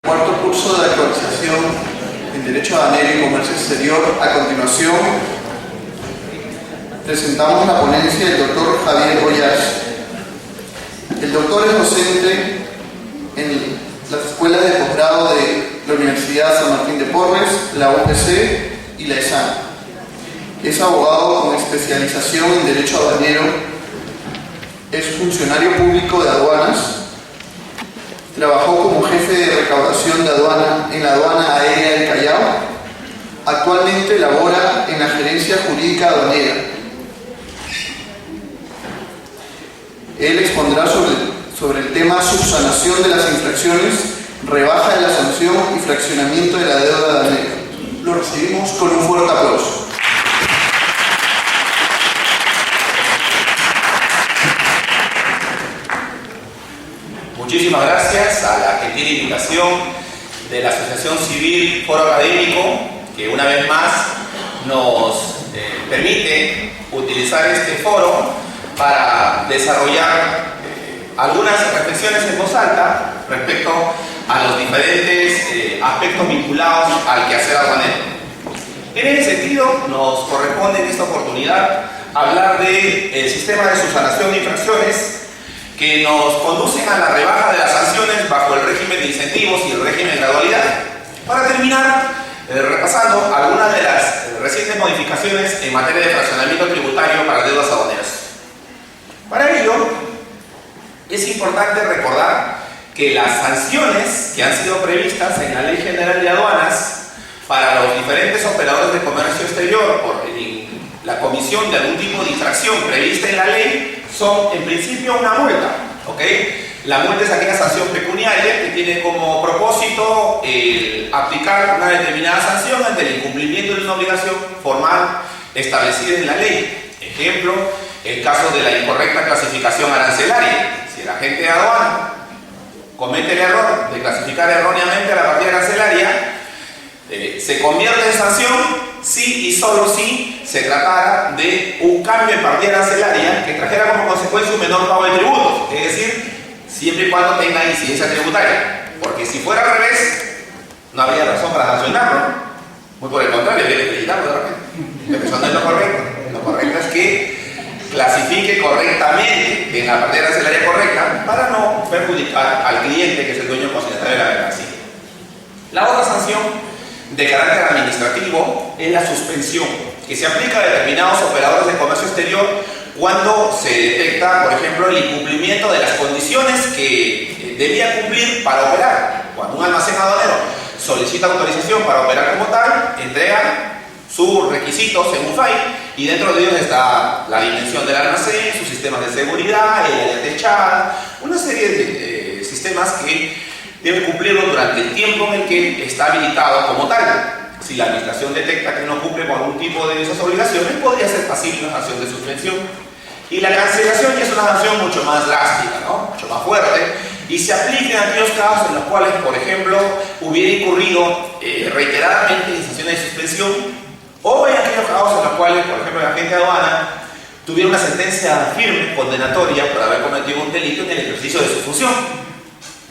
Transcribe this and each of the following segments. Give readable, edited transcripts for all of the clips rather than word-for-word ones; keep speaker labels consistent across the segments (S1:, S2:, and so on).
S1: Cuarto curso de actualización en Derecho Aduanero y Comercio Exterior. A continuación, presentamos la ponencia del doctor Javier Goyás. El doctor es docente en las escuelas de posgrado de la Universidad San Martín de Porres, la UPC y la ESAN. Es abogado con especialización en Derecho Aduanero. Es funcionario público de aduanas. Trabajó como jefe de recaudación de aduana en la aduana aérea del Callao. Actualmente labora en la gerencia jurídica aduanera. Él expondrá sobre el tema subsanación de las infracciones, rebaja de la sanción y fraccionamiento de la deuda aduanera. Lo recibimos con un fuerte aplauso.
S2: Muchísimas gracias a la gentil invitación de la Asociación Civil Foro Académico, que una vez más nos permite utilizar este foro para desarrollar algunas reflexiones en voz alta respecto a los diferentes aspectos vinculados al quehacer aduanero. En ese sentido, nos corresponde en esta oportunidad hablar del sistema de subsanación de infracciones que nos conducen a la rebaja de las sanciones bajo el régimen de incentivos y el régimen de gradualidad. Para terminar, repasando algunas de las recientes modificaciones en materia de fraccionamiento tributario para deudas aduaneras. Para ello, es importante recordar que las sanciones que han sido previstas en la Ley General de Aduanas para los diferentes operadores de comercio exterior por la comisión de algún tipo de infracción prevista en la ley son en principio una multa, ¿ok? La multa es aquella sanción pecuniaria que tiene como propósito aplicar una determinada sanción ante el incumplimiento de una obligación formal establecida en la ley. Ejemplo, el caso de la incorrecta clasificación arancelaria. Si el agente de aduana comete el error de clasificar erróneamente a la partida arancelaria, se convierte en sanción si y solo si se tratara de un cambio en partida arancelaria que trajera como consecuencia un menor pago de tributos, es decir, siempre y cuando tenga incidencia tributaria, porque si fuera al revés, no habría razón para sancionarlo, muy por el contrario, habría que felicitarlo de repente. Pero eso no es lo correcto. Lo correcto es que clasifique correctamente en la partida arancelaria correcta para no perjudicar al cliente, que es el dueño consignatario de la mercancía. La otra sanción de carácter administrativo es la suspensión, que se aplica a determinados operadores de comercio exterior cuando se detecta, por ejemplo, el incumplimiento de las condiciones que debía cumplir para operar. Cuando un almacén aduanero solicita autorización para operar como tal, entrega sus requisitos según FAI, y dentro de ellos está la dimensión del almacén, sus sistemas de seguridad, el área techada, una serie de sistemas que debe cumplirlo durante el tiempo en el que está habilitado como tal. Si la administración detecta que no cumple con algún tipo de esas obligaciones, podría ser pasible una sanción de suspensión. Y la cancelación ya es una sanción mucho más drástica, ¿no? Mucho más fuerte, y se aplica en aquellos casos en los cuales, por ejemplo, hubiera incurrido reiteradamente en sanciones de suspensión, o en aquellos casos en los cuales, por ejemplo, el agente de aduana tuviera una sentencia firme, condenatoria, por haber cometido un delito en el ejercicio de su función.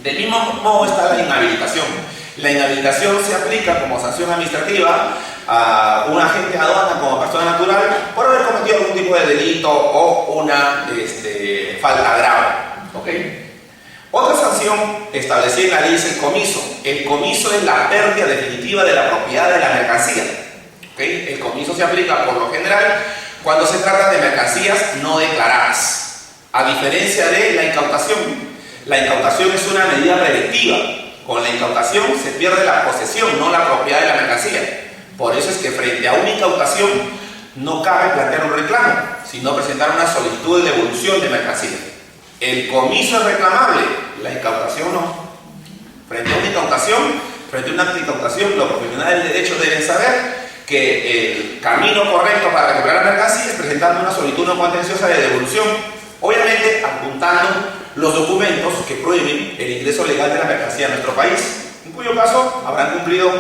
S2: Del mismo modo está la inhabilitación. La inhabilitación se aplica como sanción administrativa a un agente de aduana como persona natural por haber cometido algún tipo de delito o una falta grave. ¿Okay? Otra sanción establecida en la ley es el comiso. El comiso es la pérdida definitiva de la propiedad de la mercancía. ¿Okay? El comiso se aplica por lo general cuando se trata de mercancías no declaradas, a diferencia de la incautación. La incautación es una medida preventiva. Con la incautación se pierde la posesión, no la propiedad de la mercancía. Por eso es que frente a una incautación no cabe plantear un reclamo, sino presentar una solicitud de devolución de mercancía. El comiso es reclamable, la incautación no. Frente a una incautación, frente a una incautación, los profesionales del derecho deben saber que el camino correcto para recuperar la mercancía es presentando una solicitud no contenciosa de devolución, obviamente apuntando los documentos que prohíben el ingreso legal de la mercancía a nuestro país, en cuyo caso habrán cumplido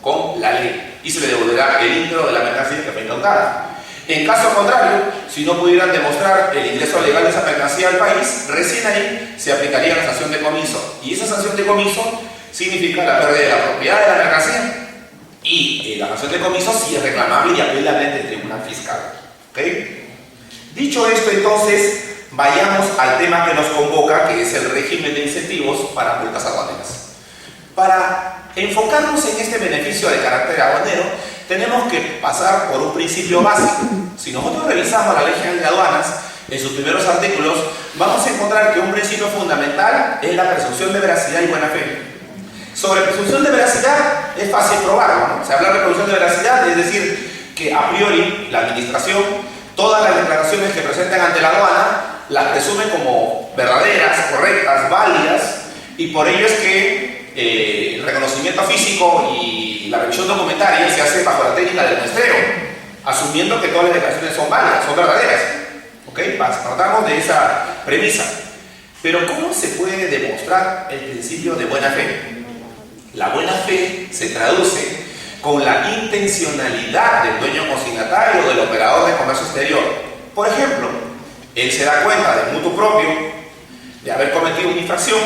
S2: con la ley y se le devolverá el íntegro de la mercancía que fue incautada. En caso contrario, si no pudieran demostrar el ingreso legal de esa mercancía al país, recién ahí se aplicaría la sanción de comiso, y esa sanción de comiso significa la pérdida de la propiedad de la mercancía. Y la sanción de comiso sí es reclamable y apelable ante el Tribunal Fiscal. ¿Okay? Dicho esto, entonces, vayamos al tema que nos convoca, que es el régimen de incentivos para multas aduaneras. Para enfocarnos en este beneficio de carácter aduanero, tenemos que pasar por un principio básico. Si nosotros revisamos la Ley General de Aduanas, en sus primeros artículos, vamos a encontrar que un principio fundamental es la presunción de veracidad y buena fe. Sobre presunción de veracidad es fácil probarlo, ¿no? Se habla de presunción de veracidad, es decir, que a priori la administración, todas las declaraciones que presentan ante la aduana, las presume como verdaderas, correctas, válidas, y por ello es que el reconocimiento físico y la revisión documentaria se hace bajo la técnica del muestreo, asumiendo que todas las declaraciones son válidas, son verdaderas. ¿Ok? Partamos de esa premisa. Pero ¿cómo se puede demostrar el principio de buena fe? La buena fe se traduce con la intencionalidad del dueño consignatario o del operador de comercio exterior. Por ejemplo, él se da cuenta de mutuo propio de haber cometido una infracción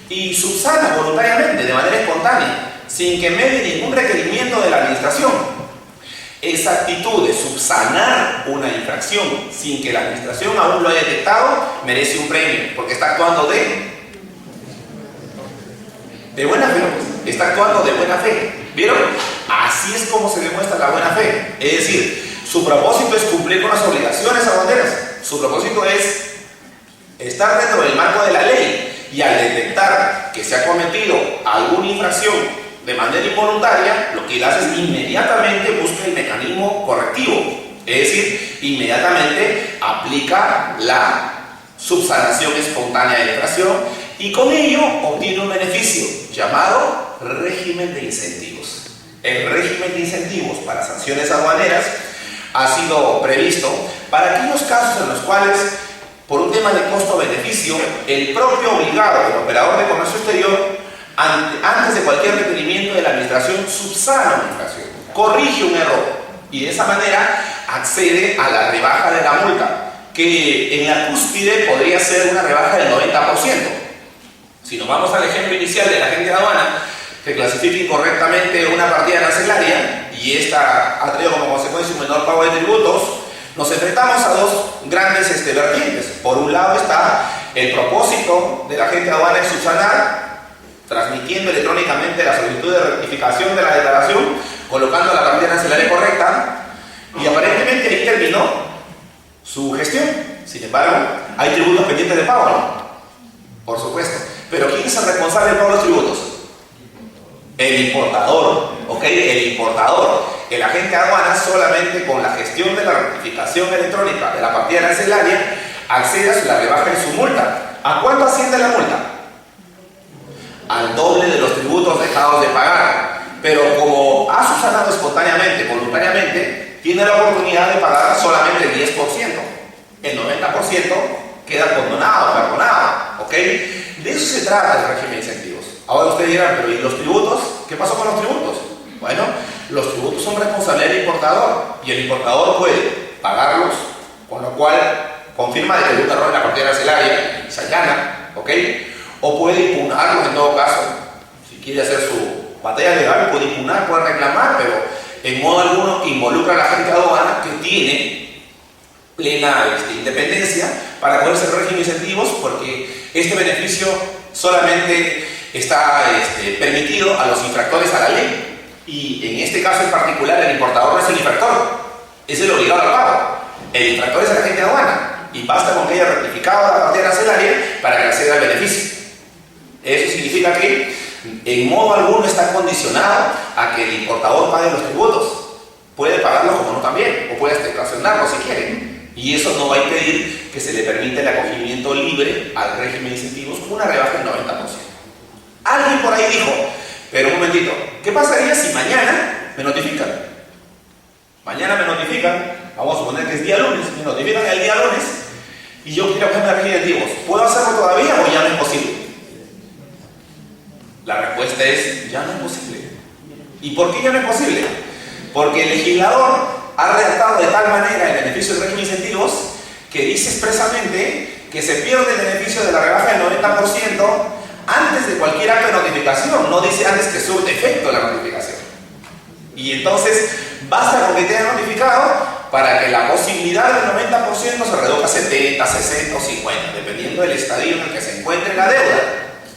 S2: y subsana voluntariamente, de manera espontánea, sin que medie ningún requerimiento de la administración. Esa actitud de subsanar una infracción sin que la administración aún lo haya detectado merece un premio, porque está actuando de buena fe, está actuando de buena fe. ¿Vieron? Así es como se demuestra la buena fe. Es decir, su propósito es cumplir con las obligaciones aduaneras. Su propósito es estar dentro del marco de la ley, y al detectar que se ha cometido alguna infracción de manera involuntaria, lo que él hace es inmediatamente busca el mecanismo correctivo, es decir, inmediatamente aplica la subsanación espontánea de la infracción y con ello obtiene un beneficio llamado régimen de incentivos. El régimen de incentivos para sanciones aduaneras ha sido previsto para aquellos casos en los cuales, por un tema de costo-beneficio, el propio obligado, el operador de comercio exterior, antes de cualquier requerimiento de la administración, subsana una infracción, corrige un error y de esa manera accede a la rebaja de la multa, que en la cúspide podría ser una rebaja del 90%. Si nos vamos al ejemplo inicial de la agente de aduana que clasifica incorrectamente una partida arancelaria y esta ha traído como consecuencia un menor pago de tributos, nos enfrentamos a dos grandes vertientes. Por un lado está el propósito de la agente de aduana en subsanar, transmitiendo electrónicamente la solicitud de rectificación de la declaración, colocando la partida arancelaria correcta, y aparentemente ahí terminó su gestión. Sin embargo, hay tributos pendientes de pago, ¿no? Por supuesto. Pero ¿quién es el responsable de todos los tributos? El importador, ¿ok? El importador. El agente de aduana solamente con la gestión de la rectificación electrónica de la partida arancelaria accede a la rebaja de su multa. ¿A cuánto asciende la multa? Al doble de los tributos dejados de pagar. Pero como ha subsanado espontáneamente, voluntariamente, tiene la oportunidad de pagar solamente el 10%. El 90% queda condonado, perdonado, ¿ok? De eso se trata el régimen de incentivos. Ahora ustedes dirán, pero ¿y los tributos? ¿Qué pasó con los tributos? Bueno, los tributos son responsabilidad del importador y el importador puede pagarlos, con lo cual confirma de que hubo un error en la partida arancelaria, se allana, ¿ok? O puede impugnarlos en todo caso. Si quiere hacer su batalla legal, puede impugnar, puede reclamar, pero en modo alguno involucra a la agente de aduana que tiene plena independencia para poder hacer régimen de incentivos, porque este beneficio solamente está permitido a los infractores a la ley. Y en este caso en particular, el importador no es el infractor, es el obligado al pago. El infractor es el agente de aduana y basta con que haya rectificado la partida arancelaria para que acceda al beneficio. Eso significa que en modo alguno está condicionado a que el importador pague los tributos. Puede pagarlos como no también, o puede estacionarlos si quiere. Y eso no va a impedir que se le permita el acogimiento libre al régimen de incentivos con una rebaja del 90%. Alguien por ahí dijo, pero un momentito, ¿qué pasaría si mañana me notifican? Mañana me notifican, vamos a suponer que es día lunes, me notifican el día lunes y yo quiero poner régimen de incentivos. ¿Puedo hacerlo todavía o ya no es posible? La respuesta es, ya no es posible. ¿Y por qué ya no es posible? Porque el legislador ha redactado de tal manera el beneficio del régimen de incentivos que dice expresamente que se pierde el beneficio de la rebaja del 90% antes de cualquier acto de notificación, no dice antes que surte efecto la notificación. Y entonces basta con que te haya notificado para que la posibilidad del 90% se reduzca a 70, 60 o 50, dependiendo del estadio en el que se encuentre la deuda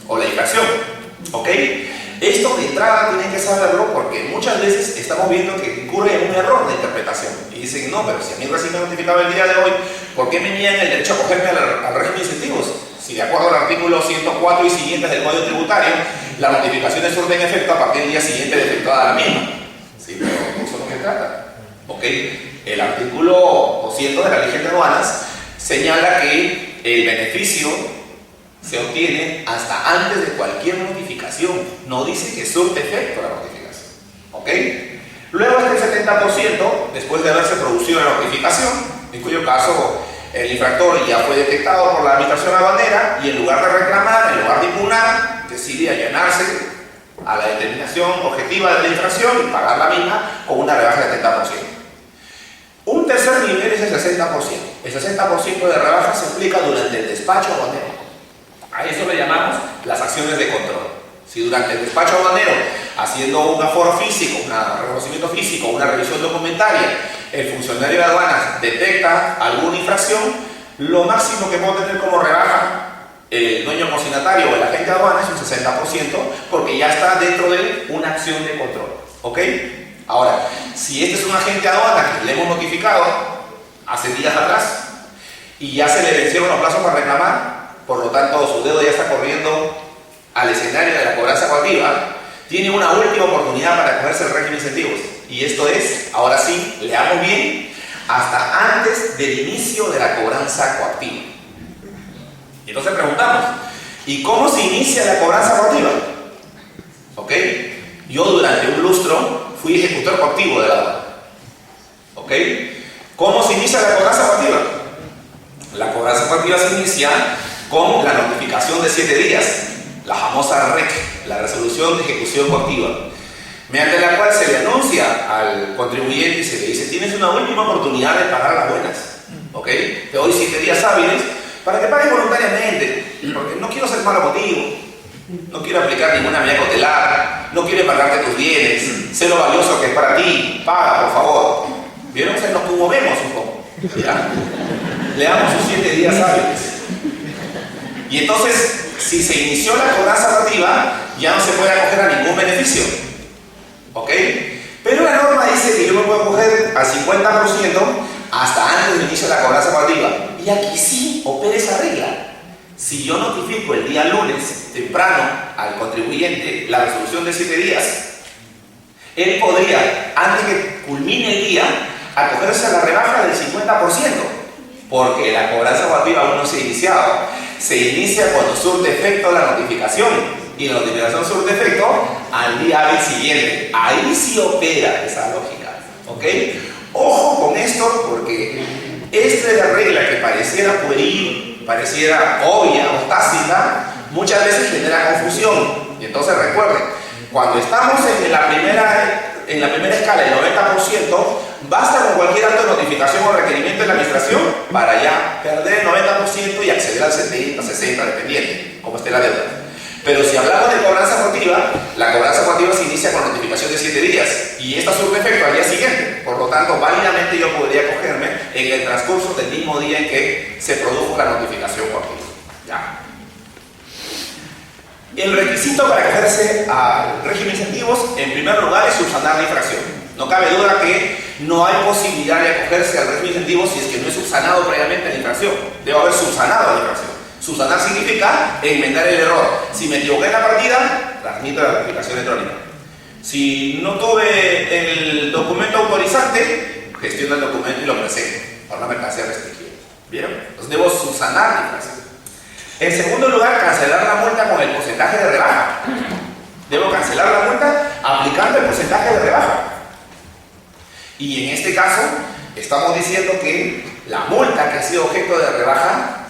S2: o la infracción. ¿Ok? Esto de entrada tienen que saberlo porque muchas veces estamos viendo que incurre en un error de interpretación. Y dicen, no, pero si a mí recién me notificaba el día de hoy, ¿por qué me niegan el derecho a acogerme al régimen de incentivos? Si de acuerdo al artículo 104 y siguientes del Código Tributario, las notificaciones surten efecto a partir del día siguiente de efectuada la misma. Sí, pero eso es lo que trata. ¿Ok? El artículo 200 de la Ley General de Aduanas señala que el beneficio se obtiene hasta antes de cualquier notificación. No dice que surte efecto la notificación. ¿Ok? Luego está el 70% después de haberse producido la notificación, en cuyo caso el infractor ya fue detectado por la administración aduanera y en lugar de reclamar, en lugar de impugnar, decide allanarse a la determinación objetiva de la infracción y pagar la misma con una rebaja del 70%. Un tercer nivel es el 60%. El 60% de rebaja se aplica durante el despacho aduanero. A eso le llamamos las acciones de control. Si durante el despacho aduanero, haciendo un aforo físico, un reconocimiento físico, una revisión documentaria, el funcionario de aduanas detecta alguna infracción, lo máximo que puede tener como rebaja el dueño consignatario o el agente de aduanas es un 60%, porque ya está dentro de una acción de control. ¿Ok? Ahora, si este es un agente de aduanas que le hemos notificado hace días atrás y ya se le vencieron los plazos para reclamar, por lo tanto su deuda ya está corriendo al escenario de la cobranza coactiva, tiene una última oportunidad para acogerse al régimen de incentivos. Y esto es, ahora sí, leamos bien, hasta antes del inicio de la cobranza coactiva. Y entonces preguntamos, ¿y cómo se inicia la cobranza coactiva? ¿Ok? Yo durante un lustro fui ejecutor coactivo de la deuda. ¿Ok? ¿Cómo se inicia la cobranza coactiva? La cobranza coactiva se inicia con la notificación de 7 días, la famosa REC, la resolución de ejecución coactiva, mediante la cual se le anuncia al contribuyente y se le dice: tienes una última oportunidad de pagar las buenas, ¿ok? Te doy 7 días hábiles para que pagues voluntariamente, porque no quiero ser malo contigo, no quiero aplicar ninguna medida cautelar, no quiero embargarte tus bienes, sé lo valioso que es para ti, paga por favor. ¿Vieron? O sea, nos conmovemos un poco, ¿ya? Le damos sus 7 días hábiles. Y entonces, si se inició la cobranza coactiva, ya no se puede acoger a ningún beneficio. ¿Ok? Pero la norma dice que yo me puedo acoger al 50% hasta antes del inicio de la cobranza coactiva. Y aquí sí opera esa regla. Si yo notifico el día lunes temprano al contribuyente la resolución de 7 días, él podría, antes que culmine el día, acogerse a la rebaja del 50%, porque la cobranza coactiva aún no se ha iniciado. Se inicia cuando surte efecto la notificación, y la notificación surte efecto al día hábil siguiente. Ahí sí opera esa lógica. ¿Ok? Ojo con esto, porque esta es la regla que pareciera pueril, pareciera obvia o tácita, muchas veces genera confusión. Y entonces recuerden, cuando estamos en la primera escala, el 90%, basta con cualquier acto de notificación o requerimiento de la administración para ya perder el 90% y acceder al 70, 60, dependiente, como esté la deuda. Pero si hablamos de cobranza coactiva, la cobranza coactiva se inicia con notificación de 7 días y esta surte efecto al día siguiente. Por lo tanto, válidamente yo podría acogerme en el transcurso del mismo día en que se produjo la notificación coactiva. ¿Ya? El requisito para acogerse al régimen de incentivos, en primer lugar, es subsanar la infracción. No cabe duda que no hay posibilidad de acogerse al régimen de incentivos si es que no es subsanado previamente la infracción. Debo haber subsanado la infracción. Subsanar significa enmendar el error. Si me equivoqué en la partida, transmito la notificación electrónica. Si no tuve el documento autorizante, gestiono el documento y lo presento para una mercancía restringida. ¿Vieron? Entonces debo subsanar la infracción. En segundo lugar, cancelar la multa con el porcentaje de rebaja. Debo cancelar la multa aplicando el porcentaje de rebaja. Y en este caso, estamos diciendo que la multa que ha sido objeto de rebaja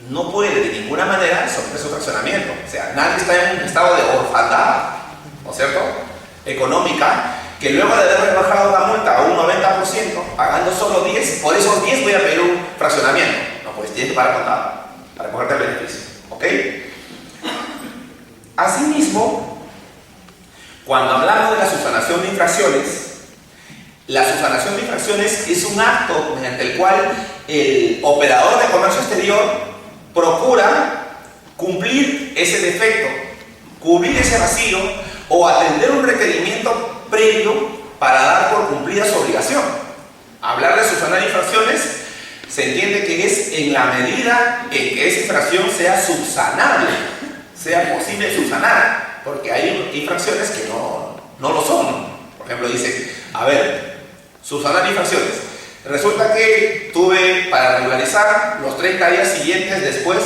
S2: no puede de ninguna manera someter su fraccionamiento. O sea, nadie está en un estado de orfandad, ¿no es cierto?, económica, que luego de haber rebajado la multa a un 90%, pagando solo 10, por esos 10 voy a pedir un fraccionamiento. No, pues tienes que pagar contado para cogerte el beneficio. ¿Ok? Asimismo, cuando hablamos de la subsanación de infracciones, la subsanación de infracciones es un acto mediante el cual el operador de comercio exterior procura cumplir ese defecto, cubrir ese vacío o atender un requerimiento previo para dar por cumplida su obligación. Hablar de subsanar infracciones se entiende que es en la medida en que esa infracción sea subsanable, sea posible subsanar, porque hay infracciones que no lo son. Por ejemplo, dice, a ver, subsanar infracciones. Resulta que tuve para regularizar los 30 días siguientes después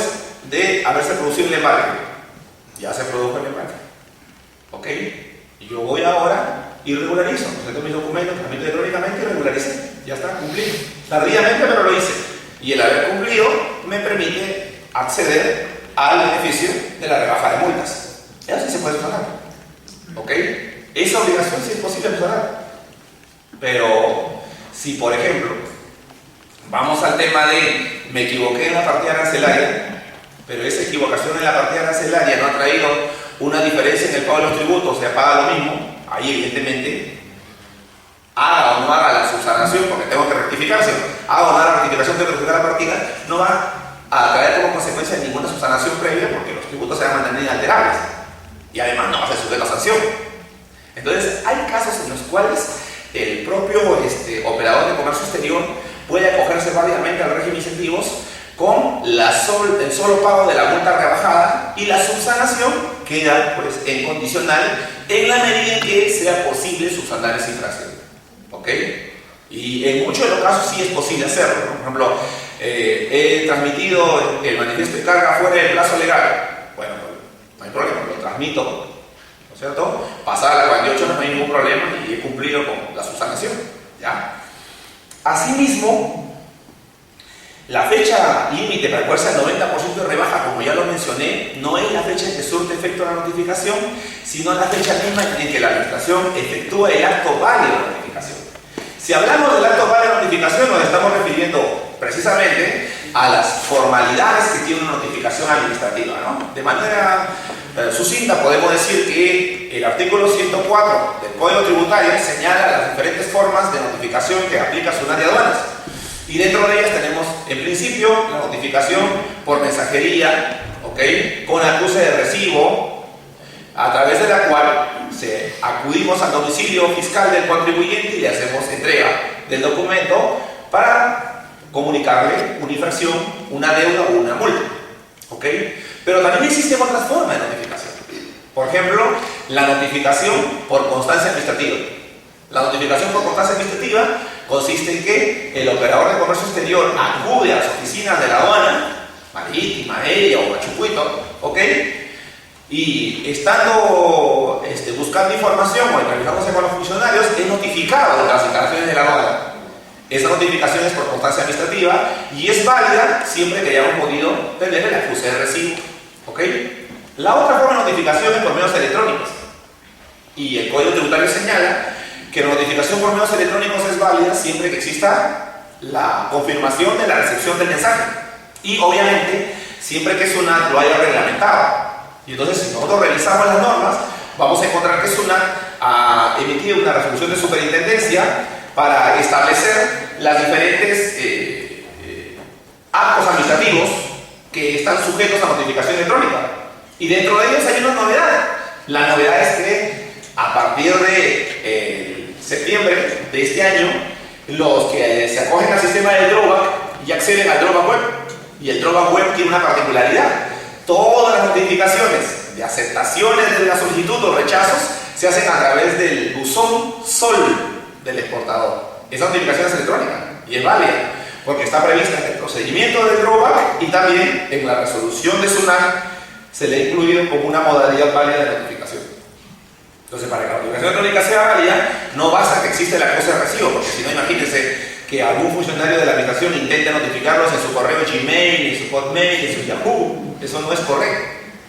S2: de haberse producido el embarque. Ya se produjo el embarque. ¿Ok? Y yo voy ahora y regularizo. Presento mis documentos, tramito electrónicamente y regularicé. Ya está, cumplí. Tardíamente, pero lo hice. Y el haber cumplido me permite acceder al beneficio de la rebaja de multas. Eso sí se puede subsanar. ¿Ok? Esa obligación sí es posible subsanar. Pero si, por ejemplo, vamos al tema de me equivoqué en la partida arancelaria, pero esa equivocación en la partida arancelaria no ha traído una diferencia en el pago de los tributos, se paga lo mismo, ahí evidentemente haga o no haga la subsanación, porque tengo que rectificar, si haga o no haga la rectificación de rectificar la partida, no va a traer como consecuencia ninguna subsanación previa, porque los tributos se van a mantener inalterables y además no va a ser sujeto a sanción. Entonces hay casos en los cuales el propio operador de comercio exterior puede acogerse válidamente al régimen de incentivos con el solo pago de la multa rebajada, y la subsanación queda pues en condicional en la medida en que sea posible subsanar esa infracción. ¿Ok? Y en muchos de los casos sí es posible hacerlo, ¿no? Por ejemplo, he transmitido el manifiesto de carga fuera del plazo legal. Bueno, no hay problema, lo transmito, ¿no es cierto? Pasada la 48 no hay ningún problema y he cumplido con la subsanación, ¿ya? Asimismo, la fecha límite para el cual sea el 90% de rebaja, como ya lo mencioné, no es la fecha en que surte efecto la notificación, sino la fecha misma en que la administración efectúa el acto válido de notificación. Si hablamos del acto válido de notificación, nos estamos refiriendo precisamente a las formalidades que tiene una notificación administrativa, ¿no? De manera sucinta podemos decir que el artículo 104 del Código Tributario señala las diferentes formas de notificación que aplica SUNAT y aduanas. Y dentro de ellas tenemos, en principio, la notificación por mensajería, ¿ok? Con acuse de recibo, a través de la cual acudimos al domicilio fiscal del contribuyente y le hacemos entrega del documento para comunicarle una infracción, una deuda o una multa, ¿ok? Pero también existen otras formas de notificación. Por ejemplo, la notificación por constancia administrativa. La notificación por constancia administrativa consiste en que el operador de comercio exterior acude a las oficinas de la aduana, marítima, aérea o Machucuito, ¿ok? Y estando buscando información o entrevistándose con los funcionarios, es notificado de las instalaciones de la aduana. Esa notificación es por constancia administrativa y es válida siempre que hayamos podido tener el acuse de recibo, ¿ok? La otra forma de notificación es por medios electrónicos. Y el Código Tributario señala que la notificación por medios electrónicos es válida siempre que exista la confirmación de la recepción del mensaje. Y obviamente, siempre que SUNAT lo haya reglamentado. Y entonces, si nosotros revisamos las normas, vamos a encontrar que SUNAT ha emitido una resolución de superintendencia para establecer las diferentes actos administrativos que están sujetos a notificación electrónica. Y dentro de ellos hay una novedad. La novedad es que a partir de septiembre de este año, los que se acogen al sistema del Drawback y acceden al Drawback Web. Y el Drawback Web tiene una particularidad. Todas las notificaciones de aceptaciones de la solicitud o rechazos se hacen a través del buzón SOL del exportador. Esa notificación es electrónica y es válida porque está prevista en el procedimiento del Drawback y también en la resolución de SUNAT se le ha incluido como una modalidad válida de notificación. Entonces, para que la notificación electrónica sea válida, no basta que exista el acuse de recibo, porque si no, imagínense que algún funcionario de la administración intente notificarlos en su correo Gmail, en su Hotmail, en su Yahoo. Eso no es correcto.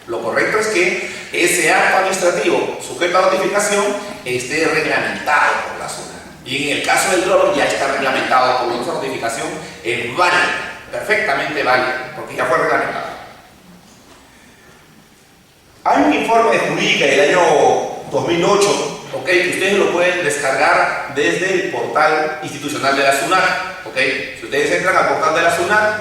S2: Lo correcto es que ese acto administrativo sujeto a notificación esté reglamentado por la SUNAT. Y en el caso del Drawback ya está reglamentado, por lo tanto esa notificación es válida, perfectamente válida, porque ya fue reglamentado. Hay un informe de Jurídica del año 2008, ¿ok? Que ustedes lo pueden descargar desde el portal institucional de la SUNAT, ¿ok? Si ustedes entran al portal de la SUNAT,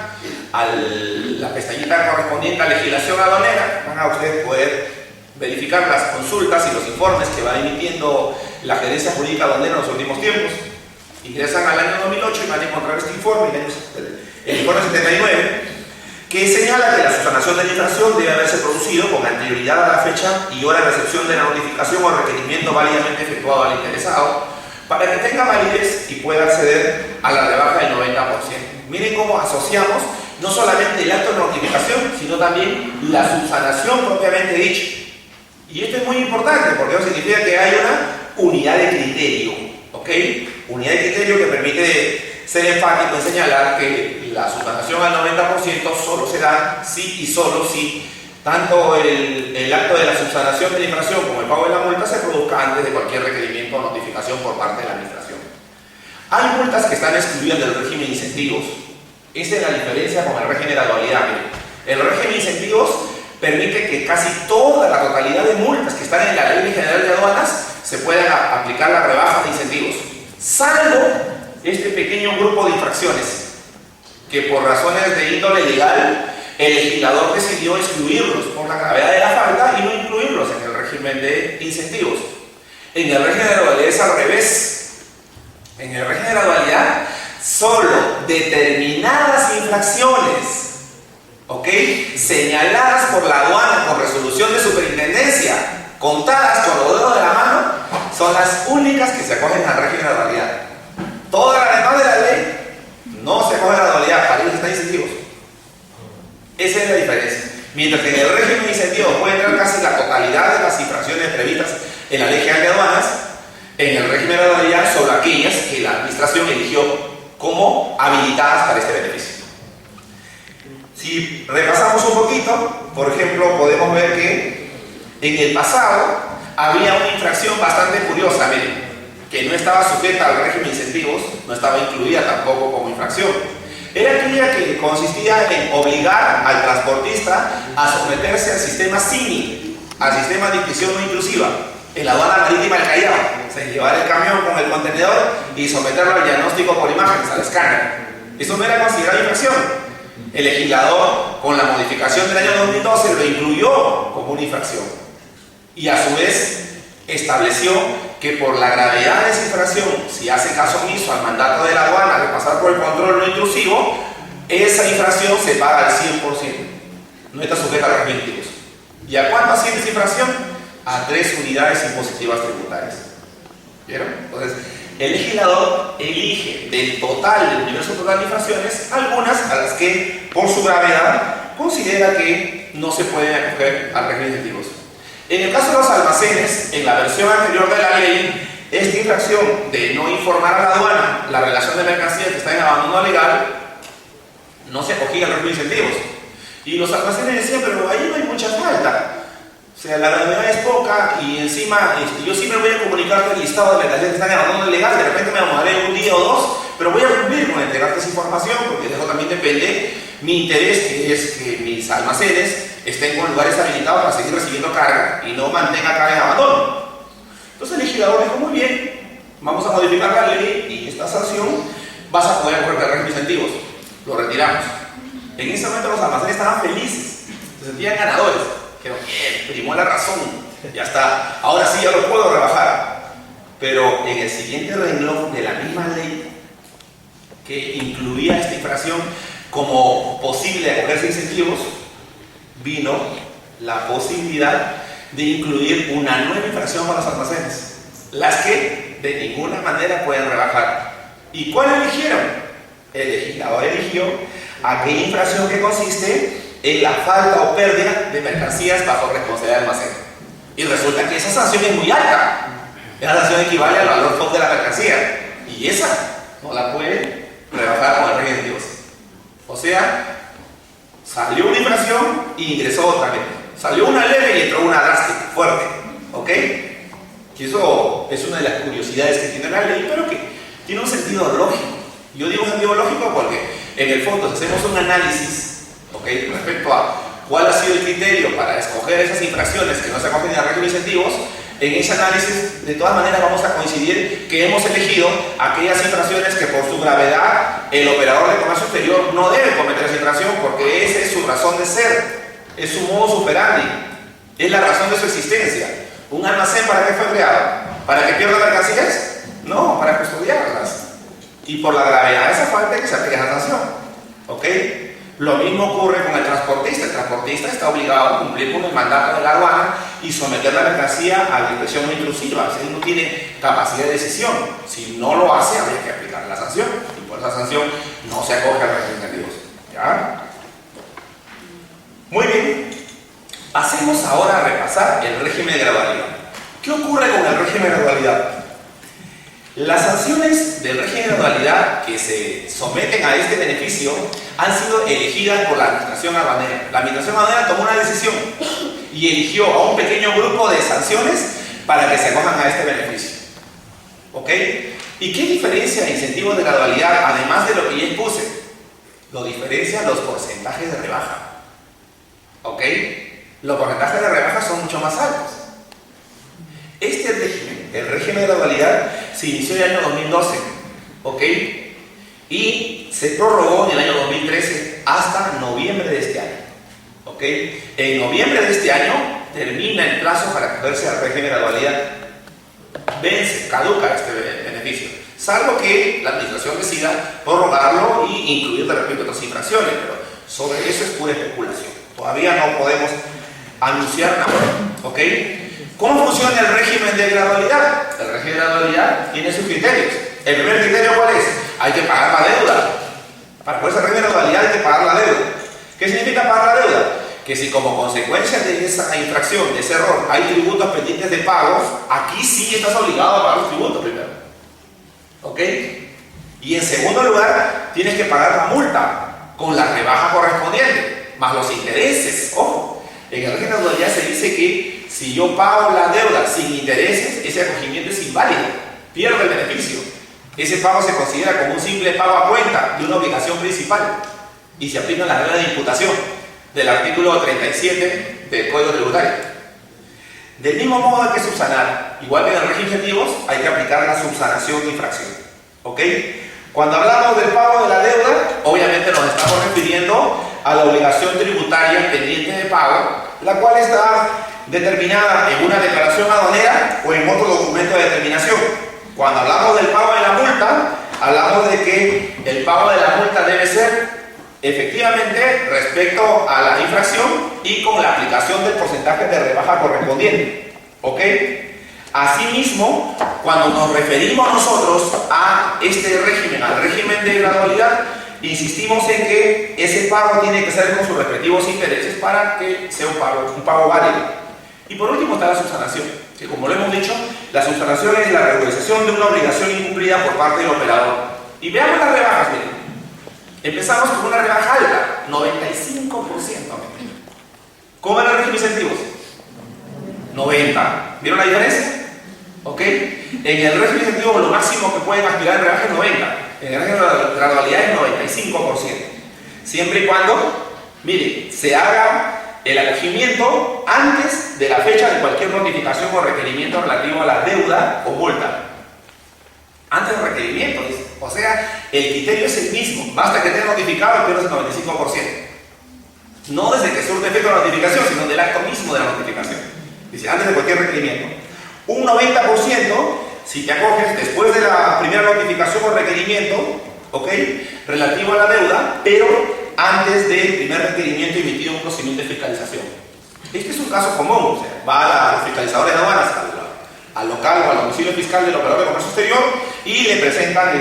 S2: a la pestañita correspondiente a legislación aduanera, van a ustedes poder verificar las consultas y los informes que va emitiendo la Gerencia Jurídica Aduanera en los últimos tiempos. Ingresan al año 2008 y van a encontrar este informe, el informe 79, que señala que la subsanación de la infracción debe haberse producido con anterioridad a la fecha y hora de recepción de la notificación o requerimiento válidamente efectuado al interesado, para que tenga validez y pueda acceder a la rebaja del 90%. Miren cómo asociamos no solamente el acto de notificación, sino también la subsanación propiamente dicha. Y esto es muy importante porque eso significa que hay una unidad de criterio, ¿ok? Unidad de criterio que permite ser enfático en señalar que la subsanación al 90% solo se da si y solo si tanto el acto de la subsanación de la infracción como el pago de la multa se produzca antes de cualquier requerimiento o notificación por parte de la administración. Hay multas que están excluidas del régimen de incentivos. Esa es la diferencia con el régimen de gradualidad. El régimen de incentivos permite que casi toda la totalidad de multas que están en la Ley General de Aduanas se puedan aplicar la rebaja de incentivos, salvo este pequeño grupo de infracciones que por razones de índole legal el legislador decidió excluirlos por la gravedad de la falta y no incluirlos en el régimen de incentivos. En el régimen de gradualidad es al revés. En el régimen de gradualidad solo determinadas infracciones, ¿ok?, señaladas por la aduana con resolución de superintendencia, contadas con los dedos de la mano, son las únicas que se acogen al régimen de gradualidad. Toda la demás de la ley no se acoge a la gradualidad, para ellos están incentivos. Esa es la diferencia. Mientras que en el régimen de incentivos puede entrar casi la totalidad de las infracciones previstas en la Ley General de Aduanas, en el régimen de gradualidad solo aquellas que la administración eligió como habilitadas para este beneficio. Si repasamos un poquito, por ejemplo, podemos ver que en el pasado había una infracción bastante curiosa, miren, que no estaba sujeta al régimen de incentivos, no estaba incluida tampoco como infracción. Era aquella que consistía en obligar al transportista a someterse al sistema CIMI, al sistema de inscripción no intrusiva, en la aduana marítima del Callao. O sea, llevar el camión con el contenedor y someterlo al diagnóstico por imágenes, al escáner. Eso no era considerado infracción. El legislador, con la modificación del año 2012, lo incluyó como una infracción. Y a su vez, estableció que por la gravedad de esa infracción, si hace caso omiso al mandato de la aduana de pasar por el control no intrusivo, esa infracción se paga al 100%. No está sujeta a los requisitos. ¿Y a cuánto asciende esa infracción? A 3 unidades impositivas tributarias. ¿Vieron? Entonces, el legislador elige del total, del universo total de infracciones, algunas a las que, por su gravedad, considera que no se pueden acoger al régimen de incentivos. En el caso de los almacenes, en la versión anterior de la ley, esta infracción de no informar a la aduana la relación de mercancías que está en abandono legal no se acogía al régimen de incentivos. Y los almacenes decían, pero ahí no hay mucha falta. O sea, la gravedad es poca y encima yo siempre voy a comunicarte el listado de mercancías que están en abandono legal. De repente me demoraré un día o dos, pero voy a cumplir con entregarte esa información porque de eso también depende mi interés, que es que mis almacenes estén con lugares habilitados para seguir recibiendo carga y no mantenga carga en abandono. Entonces el legislador dijo, muy bien, vamos a modificar la ley y esta sanción vas a poder correr el régimen de incentivos. Lo retiramos. En ese momento los almacenes estaban felices, se sentían ganadores. Dijeron, primó la razón, ya está, ahora sí ya lo puedo rebajar. Pero en el siguiente renglón de la misma ley que incluía esta infracción como posible de acogerse incentivos, vino la posibilidad de incluir una nueva infracción para los almacenes, las que de ninguna manera pueden rebajar. ¿Y cuál eligieron? El legislador eligió aquella infracción que consiste en la falta o pérdida de mercancías bajo responsabilidad del almacén. Y resulta que esa sanción es muy alta. Esa sanción equivale al valor FOB de la mercancía. Y esa no la puede rebajar con el régimen de incentivos. O sea, salió una infracción y ingresó otra vez. Salió una leve y entró una drástica, fuerte. ¿Ok? Y eso es una de las curiosidades que tiene la ley, pero que tiene un sentido lógico. Yo digo un sentido lógico porque en el fondo si hacemos un análisis, ¿ok?, respecto a cuál ha sido el criterio para escoger esas infracciones que no se acogen a régimen de incentivos, en ese análisis de todas maneras vamos a coincidir que hemos elegido aquellas infracciones que por su gravedad el operador de comercio exterior no debe cometer esa infracción, porque esa es su razón de ser, es su modus operandi, es la razón de su existencia. ¿Un almacén para qué fue creado? ¿Para que pierda mercancías? No, para custodiarlas. Y por la gravedad de esa falta que se aplique esa sanción. ¿Ok? Lo mismo ocurre con el transportista. El transportista está obligado a cumplir con el mandato de la aduana y someter la mercancía a la inspección no intrusiva. Si él no tiene capacidad de decisión, si no lo hace, habría que aplicar la sanción. Y por esa sanción no se acoge a régimen de incentivos. ¿Ya? Muy bien. Pasemos ahora a repasar el régimen de gradualidad. ¿Qué ocurre con el régimen de gradualidad? Las sanciones del régimen de gradualidad que se someten a este beneficio han sido elegidas por la administración aduanera. La administración aduanera tomó una decisión y eligió a un pequeño grupo de sanciones para que se acojan a este beneficio. ¿Ok? ¿Y qué diferencia incentivos de gradualidad, además de lo que ya expuse? Lo diferencian los porcentajes de rebaja. ¿Ok? Los porcentajes de rebaja son mucho más altos. Este régimen, el régimen de gradualidad, se inició en el año 2012, ¿ok? Y se prorrogó en el año 2013 hasta noviembre de este año, ¿ok? En noviembre de este año termina el plazo para acogerse al régimen de gradualidad. Vence, caduca este beneficio, salvo que la administración decida prorrogarlo y incluir de repente otras infracciones, pero sobre eso es pura especulación. Todavía no podemos anunciar nada, ¿ok? ¿Cómo funciona el régimen de gradualidad? El régimen de gradualidad tiene sus criterios. El primer criterio, ¿cuál es? Hay que pagar la deuda. Para poder ser régimen de gradualidad hay que pagar la deuda. ¿Qué significa pagar la deuda? Que si como consecuencia de esa infracción, de ese error, hay tributos pendientes de pagos, aquí sí estás obligado a pagar los tributos primero. ¿Ok? Y en segundo lugar, tienes que pagar la multa con la rebaja correspondiente, más los intereses. Ojo, en el régimen de gradualidad se dice que si yo pago la deuda sin intereses, ese acogimiento es inválido, pierdo el beneficio. Ese pago se considera como un simple pago a cuenta de una obligación principal y se aplican las reglas de imputación del artículo 37 del Código Tributario. Del mismo modo hay que subsanar, igual que en el régimen de incentivos, hay que aplicar la subsanación de infracción. ¿Ok? Cuando hablamos del pago de la deuda, obviamente nos estamos refiriendo a la obligación tributaria pendiente de pago, la cual está determinada en una declaración aduanera o en otro documento de determinación. Cuando hablamos del pago de la multa, hablamos de que el pago de la multa debe ser efectivamente respecto a la infracción y con la aplicación del porcentaje de rebaja correspondiente. ¿Ok? Asimismo, cuando nos referimos nosotros a este régimen, al régimen de gradualidad, insistimos en que ese pago tiene que ser con sus respectivos intereses para que sea un pago válido. Y por último está la subsanación, que como lo hemos dicho, la subsanación es la regularización de una obligación incumplida por parte del operador. Y veamos las rebajas, miren. Empezamos con una rebaja alta, 95%. ¿Cómo era el régimen de incentivos? 90%. ¿Vieron la diferencia? ¿Ok? En el régimen de incentivos lo máximo que pueden aspirar en rebaja es 90%. En el régimen de gradualidad es 95%. Siempre y cuando, mire, se haga el acogimiento antes de la fecha de cualquier notificación o requerimiento relativo a la deuda o multa. Antes del requerimiento, o sea, el criterio es el mismo, basta que tenga notificado y pierdas el 95%. No desde que surte efecto la notificación, sino del acto mismo de la notificación. Dice, antes de cualquier requerimiento. Un 90% si te acoges después de la primera notificación o requerimiento, ¿ok? Relativo a la deuda, pero antes del primer requerimiento emitido en un procedimiento de fiscalización. Este es un caso común, o sea, va a los fiscalizadores de aduanas, al local o al domicilio fiscal del operador de comercio exterior y le presentan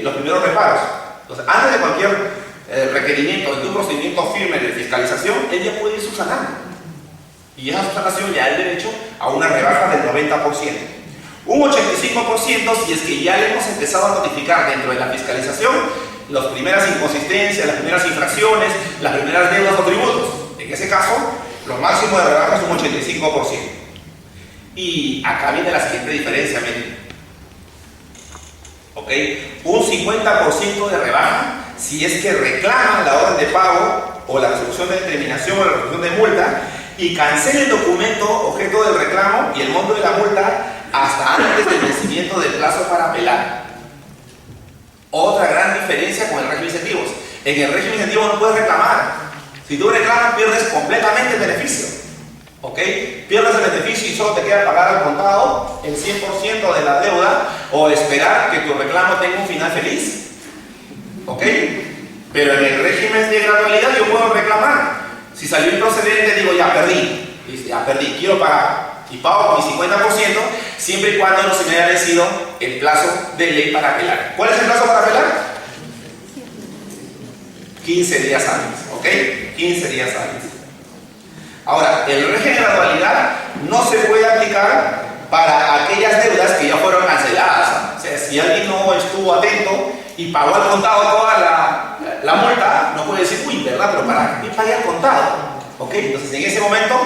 S2: los primeros reparos. Entonces, antes de cualquier requerimiento de un procedimiento firme de fiscalización, él ya puede ir subsanando. Y esa subsanación ya da el derecho a una rebaja del 90%. Un 85% si es que ya le hemos empezado a notificar dentro de la fiscalización las primeras inconsistencias, las primeras infracciones, las primeras deudas o tributos. En ese caso, lo máximo de rebaja es un 85%. Y acá viene la siguiente diferencia, miren. ¿Ok? Un 50% de rebaja si es que reclaman la orden de pago o la resolución de determinación o la resolución de multa y cancele el documento objeto del reclamo y el monto de la multa hasta antes del vencimiento del plazo para apelar. Otra gran diferencia con el régimen de incentivos. En el régimen de incentivos no puedes reclamar. Si tú reclamas, pierdes completamente el beneficio. ¿Ok? Pierdes el beneficio y solo te queda pagar al contado el 100% de la deuda o esperar que tu reclamo tenga un final feliz. ¿Ok? Pero en el régimen de gradualidad yo puedo reclamar. Si salió improcedente, digo ya perdí, quiero pagar. Y pago con mi 50% siempre y cuando no se me haya vencido el plazo de ley para apelar. ¿Cuál es el plazo para apelar? 15 días hábiles. ¿Ok? 15 días hábiles. Ahora, el régimen de gradualidad no se puede aplicar para aquellas deudas que ya fueron canceladas. O sea, si alguien no estuvo atento y pagó al contado toda la multa, no puede decir, uy, ¿verdad? Pero ¿para qué pagué al contado? ¿Ok? Entonces, en ese momento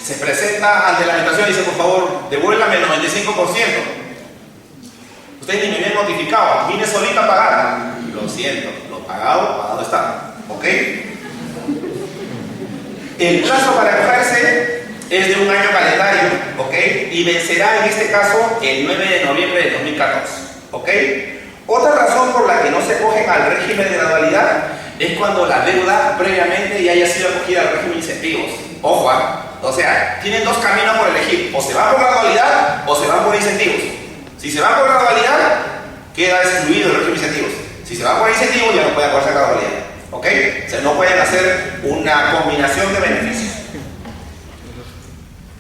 S2: se presenta ante la administración y dice, por favor, devuélvame el 95%. Ustedes ni me habían notificado, vine solita a pagar. Lo siento, lo pagado está. ¿Ok? El plazo para acogerse es de un año calendario, ¿ok? Y vencerá en este caso el 9 de noviembre de 2014, ¿ok? Otra razón por la que no se acogen al régimen de gradualidad es cuando la deuda previamente ya haya sido acogida al régimen de incentivos. Ojo, o sea, tienen dos caminos por elegir, o se van por gradualidad o se van por incentivos. Si se van por gradualidad, queda excluido el régimen de incentivos. Si se van por incentivos, ya no pueden acogerse a gradualidad. ¿Ok? O sea, no pueden hacer una combinación de beneficios.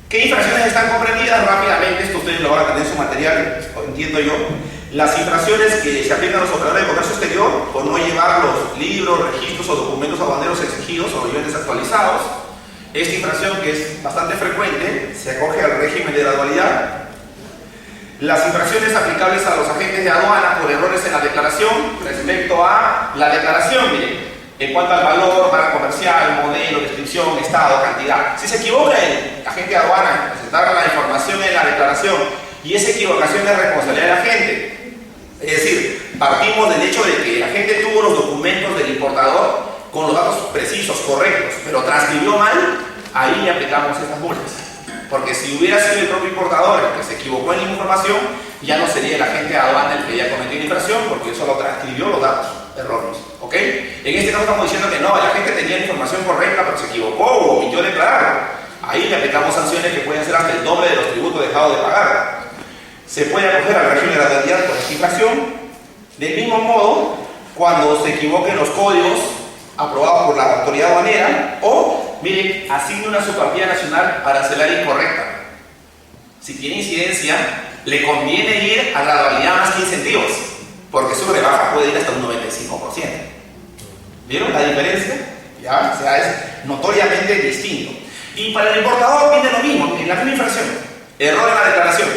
S2: ¿Qué infracciones están comprendidas? Rápidamente, esto ustedes lo van a tener en su material, entiendo yo. Las infracciones que se aplican a los operadores de comercio exterior por no llevar los libros, registros o documentos aduaneros exigidos o niveles actualizados. Esta infracción, que es bastante frecuente, se acoge al régimen de gradualidad. Las infracciones aplicables a los agentes de aduana por errores en la declaración respecto a la declaración, miren. En cuanto al valor, marca comercial, modelo, descripción, estado, cantidad. Si se equivoca el agente de aduana en presentar la información en la declaración y esa equivocación es responsabilidad del agente, es decir, partimos del hecho de que el agente tuvo los documentos del importador con los datos precisos, correctos, pero transcribió mal, ahí le aplicamos estas multas. Porque si hubiera sido el propio importador el que se equivocó en la información, ya no sería el agente de aduana el que ya cometió la infracción, porque él solo transcribió los datos erróneos. ¿Ok? En este caso estamos diciendo que no, la gente tenía la información correcta, pero se equivocó o omitió declarar. Ahí le aplicamos sanciones que pueden ser hasta el doble de los tributos dejados de pagar. Se puede acoger al régimen de gradualidad por esta infracción. Del mismo modo, cuando se equivoquen los códigos aprobados por la autoridad aduanera o, miren, asigne una subpartida nacional arancelaria incorrecta. Si tiene incidencia, le conviene ir a gradualidad más que incentivos, porque su rebaja puede ir hasta un 95%. ¿Vieron la diferencia? ¿Ya? O sea, es notoriamente distinto. Y para el importador viene lo mismo, en la misma infracción. Error en la declaración.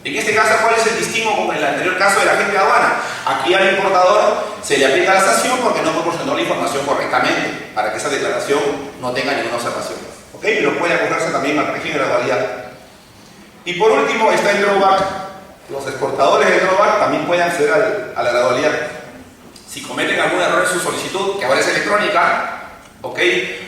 S2: En este caso, ¿cuál es el distingo con el anterior caso de la agente de aduana? Aquí al importador se le aplica la sanción porque no proporcionó la información correctamente, para que esa declaración no tenga ninguna observación. ¿Ok? Y lo puede acogerse también al régimen de gradualidad. Y por último está el drawback. Los exportadores de drawback también pueden acceder a la gradualidad. Si cometen algún error en su solicitud, que ahora es electrónica, ¿ok?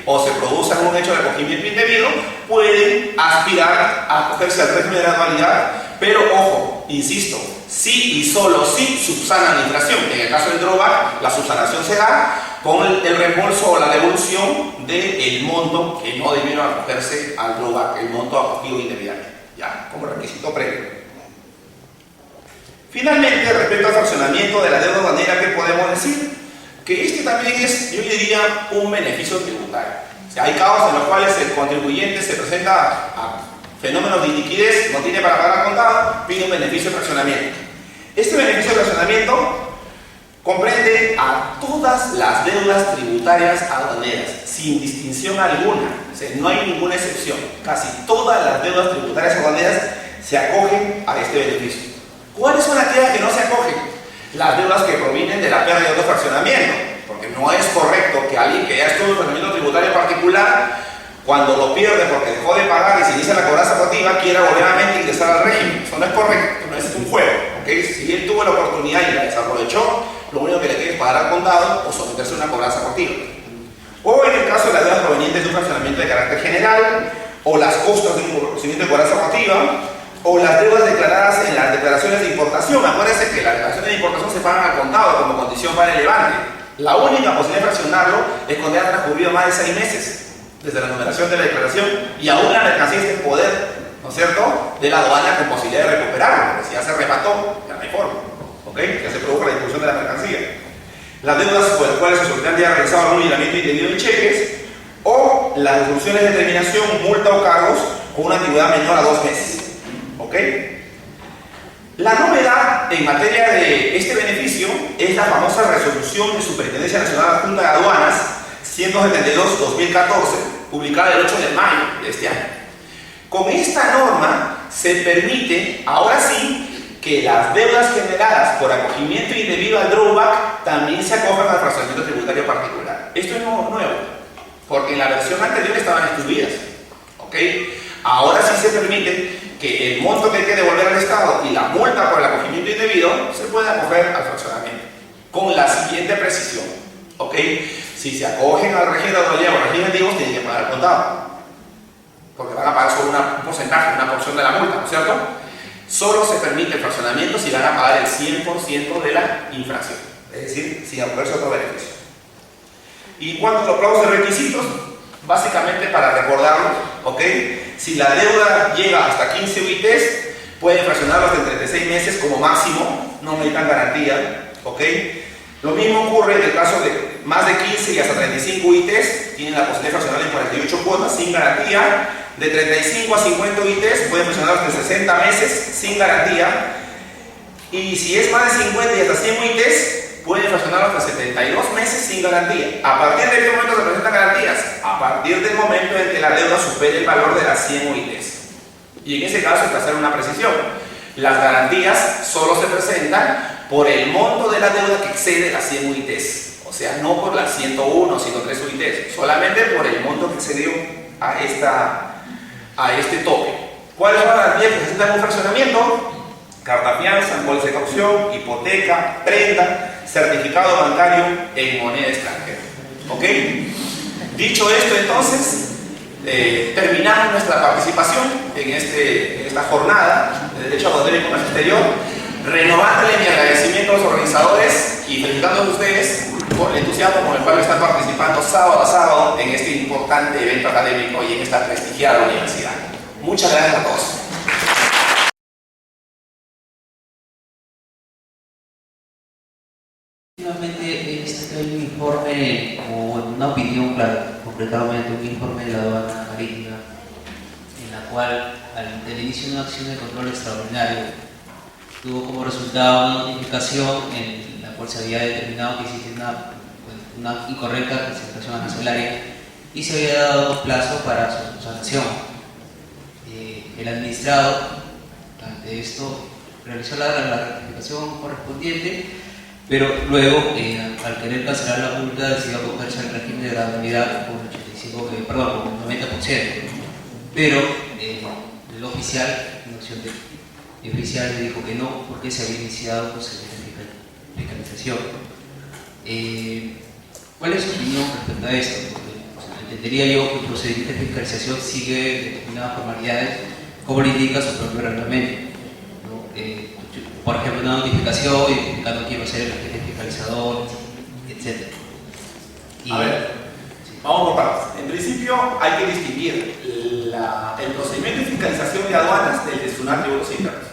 S2: O se produce algún hecho de acogimiento indebido, pueden aspirar a acogerse al régimen de gradualidad, pero ojo, insisto, si y solo si subsanan la infracción. En el caso del drawback, la subsanación se da con el reembolso o la devolución del monto que no debieron acogerse al drawback, el monto acogido indebidamente, ya, como requisito previo. Finalmente, respecto al fraccionamiento de la deuda aduanera, ¿qué podemos decir? Que este también es, yo diría, un beneficio tributario. O sea, hay casos en los cuales el contribuyente se presenta a fenómenos de iliquidez, no tiene para pagar al contado, pide un beneficio de fraccionamiento. Este beneficio de fraccionamiento comprende a todas las deudas tributarias aduaneras, sin distinción alguna. O sea, no hay ninguna excepción. Casi todas las deudas tributarias aduaneras se acogen a este beneficio. ¿Cuáles son aquellas que no se acogen? Las deudas que provienen de la pérdida de fraccionamiento, porque no es correcto que alguien que ya estuvo en fraccionamiento tributario particular, cuando lo pierde porque dejó de pagar y se inicia la cobranza coactiva, quiera volver ingresar al régimen. Eso no es correcto, no es un juego. ¿Okay? Si él tuvo la oportunidad y la desaprovechó, lo único que le queda es pagar al contado o someterse a una cobranza coactiva. o en el caso de las deudas provenientes de un fraccionamiento de carácter general, o las costas de un procedimiento de cobranza objetiva, o las deudas declaradas en las declaraciones de importación. Acuérdense que las declaraciones de importación se pagan al contado como condición para el levante. La única posibilidad de fraccionarlo es cuando ya ha transcurrido más de 6 meses desde la numeración de la declaración y aún la mercancía está en poder, ¿no es cierto?, de la aduana con posibilidad de recuperarlo, porque si ya se remató, ya no hay forma, ¿ok? Ya se produjo la distribución de la mercancía. Las deudas por las cuales se solicitan ya realizado algún lineamiento indebido en cheques, o las resoluciones de terminación, multa o cargos con una antigüedad menor a 2 meses, ¿ok? La novedad en materia de este beneficio es la famosa resolución de Superintendencia Nacional Adjunta de Aduanas 172-2014, publicada el 8 de mayo de este año. Con esta norma se permite, ahora sí, que las deudas generadas por acogimiento indebido al drawback también se acojan al fraccionamiento tributario particular. Esto es nuevo, porque en la versión anterior estaban excluidas, ¿ok? Ahora sí se permite que el monto que hay que devolver al Estado y la multa por el acogimiento indebido se pueda acoger al fraccionamiento, con la siguiente precisión, ¿ok? Si se acogen al régimen de autonomía o régimen de IVA, tienen que pagar al contado, porque van a pagar solo un porcentaje, una porción de la multa, ¿no es cierto? Solo se permite el fraccionamiento si van a pagar el 100% de la infracción, es decir, sin acogerse otro beneficio. Y cuanto a los plazos de requisitos, básicamente para recordarlo, ¿ok? Si la deuda llega hasta 15 UITs, pueden fraccionarlos en 36 meses como máximo, no necesitan garantía, ¿ok? Lo mismo ocurre en el caso de más de 15 y hasta 35 UITs, tienen la posibilidad de fraccionar en 48 cuotas sin garantía. De 35 a 50 UITs pueden fraccionar hasta 60 meses sin garantía. Y si es más de 50 y hasta 100 UITs, pueden fraccionar hasta 72 meses sin garantía. ¿A partir de qué momento se presentan garantías? A partir del momento en que la deuda supere el valor de las 100 UITs. Y en ese caso hay que hacer una precisión. Las garantías solo se presentan por el monto de la deuda que excede las 100 UITs. O sea, no por las 101 o 103 UITs, solamente por el monto que excedió a este tope. ¿Cuáles son las garantías que presentan un fraccionamiento? Carta fianza, bolsa de caución, hipoteca, prenda, certificado bancario en moneda extranjera. ¿Ok? Dicho esto, entonces, terminamos nuestra participación en esta jornada de Derecho Aduanero y Comercio Exterior, renovándole mi agradecimiento a los organizadores y felicitando a ustedes por el entusiasmo con el cual están participando sábado a sábado en este importante evento académico y en esta prestigiada universidad. Muchas gracias a todos.
S3: Finalmente, este es un informe o una opinión, claro, concretamente un informe de la aduana marítima, en la cual al inicio de una acción de control extraordinario tuvo como resultado una notificación en la cual se había determinado que existía una incorrecta presentación arancelaria y se había dado un plazo para su sanción. El administrado, ante esto, realizó la rectificación correspondiente, pero luego, al querer cancelar la multa, decidió acogerse al régimen de gradualidad con el 90%. Pero el oficial, en acción de oficial, le dijo que no, porque se había iniciado el procedimiento de fiscalización. ¿Cuál es su opinión respecto a esto? Porque entendería yo que el procedimiento de fiscalización sigue determinadas formalidades, como le indica su propio reglamento, ¿no? Por ejemplo, una notificación indicando quién va a ser el agente fiscalizador, etc.
S2: A ver, vamos por partes. En principio hay que distinguir el procedimiento de fiscalización de aduanas del de SUNAT Tributos Internos.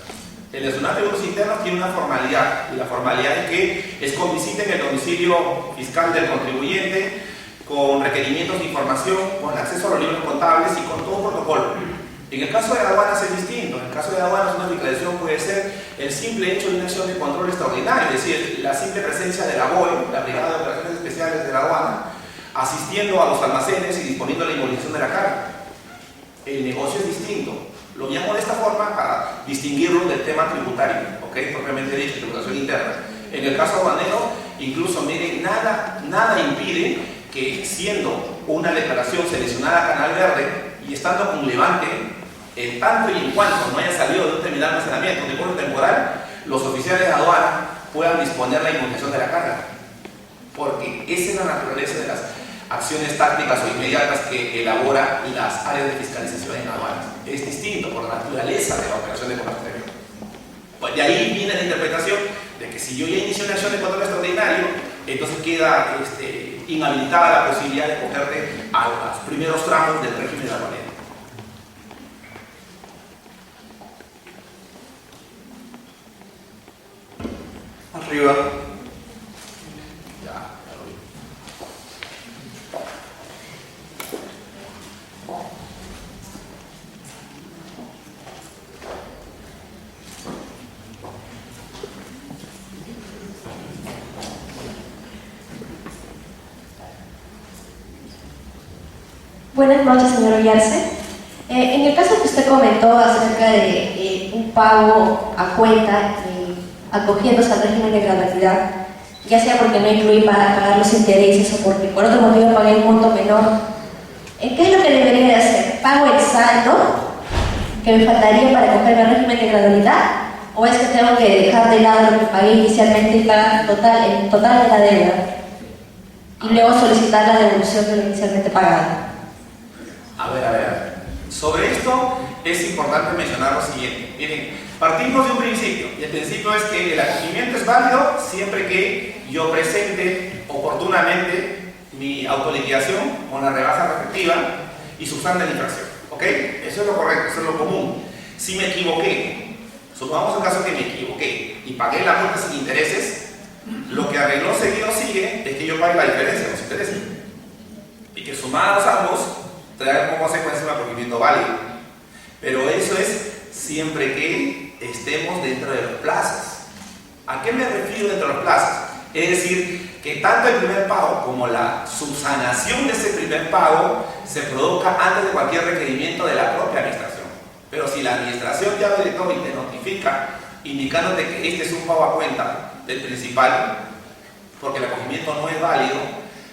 S2: El de SUNAT Tributos Internos tiene una formalidad, y la formalidad es que es con visita en el domicilio fiscal del contribuyente, con requerimientos de información, con acceso a los libros contables y con todo un protocolo. En el caso de aduanas es distinto. En el caso de aduanas una fiscalización puede ser el simple hecho de una acción de control extraordinario, es decir, la simple presencia de la BOE, la Brigada de Operaciones Especiales de la Aduana, asistiendo a los almacenes y disponiendo de la inmovilización de la carga. El negocio es distinto. Lo llamo de esta forma para distinguirlo del tema tributario, ¿ok? Propiamente dicho, tributación interna. En el caso aduanero, incluso, miren, nada impide que, siendo una declaración seleccionada a Canal Verde y estando con levante, en tanto y en cuanto no haya salido de un terminal de almacenamiento de corte temporal, los oficiales de aduana puedan disponer la inmunización de la carga. Porque esa es la naturaleza de las acciones tácticas o inmediatas que elabora las áreas de fiscalización en aduanas. Es distinto por la naturaleza de la operación de control exterior. Pues de ahí viene la interpretación de que si yo ya inicio una acción de control extraordinario, entonces queda inhabilitada la posibilidad de cogerte a los primeros tramos del régimen de aduanero.
S1: Arriba.
S2: Ya lo vi.
S4: Buenas noches, señor Ollarse. En el caso que usted comentó acerca de un pago a cuenta, acogiéndose al régimen de gradualidad, ya sea porque no incluí para pagar los intereses o porque por otro motivo pagué un monto menor, ¿qué es lo que debería de hacer? ¿Pago el saldo que me faltaría para acogerme al régimen de gradualidad? ¿O es que tengo que dejar de lado lo que pagué inicialmente y pagar el total de la deuda y luego solicitar la devolución de lo inicialmente pagado?
S2: A ver. Sobre esto es importante mencionar lo siguiente. Miren, partimos de un principio, y el principio es que el acogimiento es válido siempre que yo presente oportunamente mi autoliquidación con la rebaja respectiva y subsane la infracción. ¿Ok? Eso es lo correcto, eso es lo común. Si me equivoqué, supongamos el caso que me equivoqué y pagué la multa sin intereses, lo que arregló seguido sigue es que yo pague la diferencia, los intereses. Y que sumados ambos traer como consecuencia un acogimiento válido. Pero eso es siempre que estemos dentro de los plazos. ¿A qué me refiero dentro de los plazos? Es decir, que tanto el primer pago como la subsanación de ese primer pago se produzca antes de cualquier requerimiento de la propia administración. Pero si la administración ya director y te notifica indicándote que este es un pago a cuenta del principal, porque el acogimiento no es válido,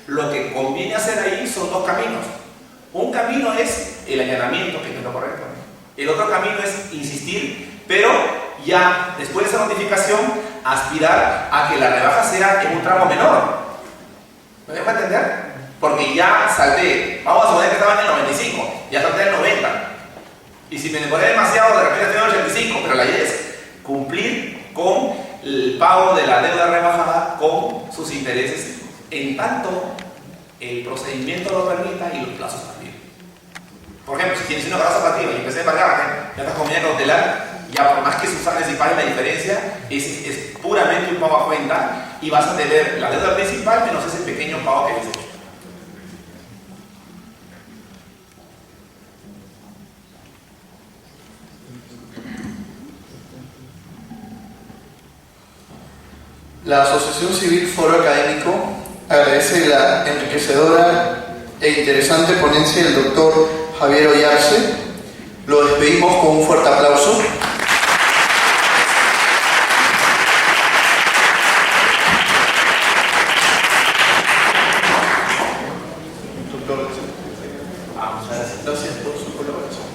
S2: lo que conviene hacer ahí son dos caminos. Un camino es el allanamiento, que es lo correcto. El otro camino es insistir, pero ya después de esa notificación, aspirar a que la rebaja sea en un tramo menor. ¿Me dejo entender? Porque ya salté, vamos a suponer que estaba en el 95, ya salté en el 90. Y si me demoré demasiado, de repente estoy en el 85, pero la idea es cumplir con el pago de la deuda rebajada con sus intereses, en tanto el procedimiento lo permita y los plazos también. Por ejemplo, si tienes una grasa pativa y empecé a pagarte, ya estás con medida cautelar, ya por más que subsanes y pagues la diferencia, es puramente un pago a cuenta y vas a tener la deuda principal menos ese pequeño pago que has hecho.
S1: La Asociación Civil Foro Académico agradece la enriquecedora e interesante ponencia del doctor Javier Ollarse. Lo despedimos con un fuerte aplauso. Gracias por su colaboración.